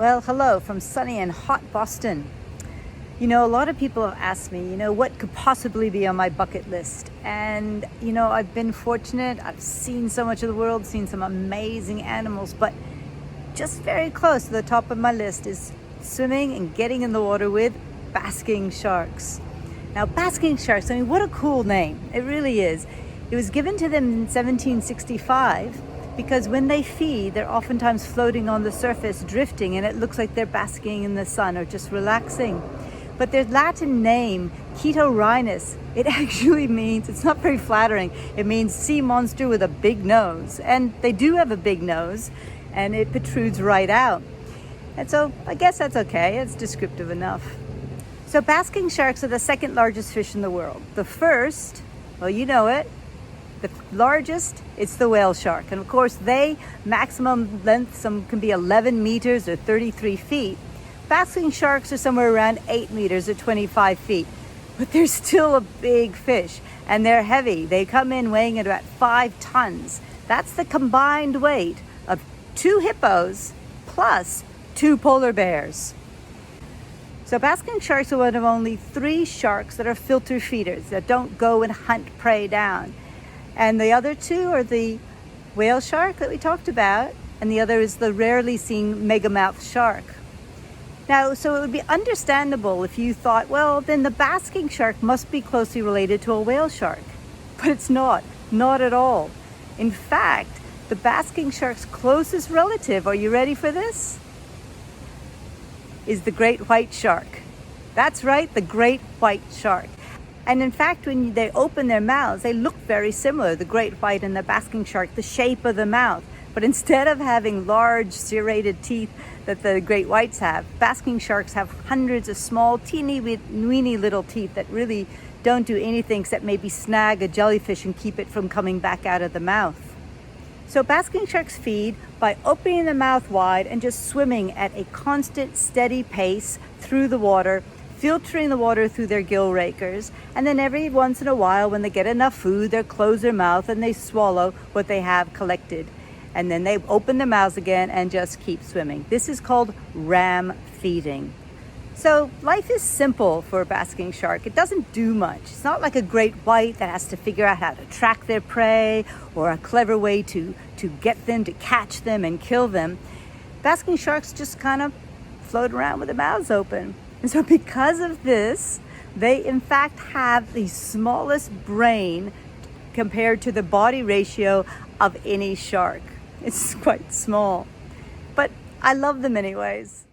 Well, hello from sunny and hot Boston. A lot of people have asked me, what could possibly be on my bucket list? And, I've been fortunate. I've seen so much of the world, seen some amazing animals, but just very close to the top of my list is swimming and getting in the water with basking sharks. Now, basking sharks, what a cool name. It really is. It was given to them in 1765 because when they feed, they're oftentimes floating on the surface, drifting, and it looks like they're basking in the sun or just relaxing. But their Latin name, Chetorhinus, it actually means, it's not very flattering, it means sea monster with a big nose. And they do have a big nose, and it protrudes right out. And so I guess that's okay, it's descriptive enough. So basking sharks are the second largest fish in the world. The first, well, you know it, the largest, it's the whale shark. And of course, they maximum length, some can be 11 meters or 33 feet. Basking sharks are somewhere around 8 meters or 25 feet. But they're still a big fish, and they're heavy. They come in weighing at about 5 tons. That's the combined weight of 2 hippos plus 2 polar bears. So basking sharks are one of only 3 sharks that are filter feeders, that don't go and hunt prey down. And the other 2 are the whale shark that we talked about, and the other is the rarely seen megamouth shark. Now, so it would be understandable if you thought, well, then the basking shark must be closely related to a whale shark. But it's not at all. In fact, the basking shark's closest relative, are you ready for this? Is the great white shark. That's right, the great white shark. And in fact, when they open their mouths, they look very similar, the great white and the basking shark, the shape of the mouth. But instead of having large serrated teeth that the great whites have, basking sharks have hundreds of small, teeny-weeny little teeth that really don't do anything except maybe snag a jellyfish and keep it from coming back out of the mouth. So basking sharks feed by opening the mouth wide and just swimming at a constant, steady pace through the water, filtering the water through their gill rakers, and then every once in a while, when they get enough food, they close their mouth and they swallow what they have collected. And then they open their mouths again and just keep swimming. This is called ram feeding. So life is simple for a basking shark. It doesn't do much. It's not like a great white that has to figure out how to track their prey or a clever way to get them, to catch them and kill them. Basking sharks just kind of float around with their mouths open. And so because of this, they in fact have the smallest brain compared to the body ratio of any shark. It's quite small, but I love them anyways.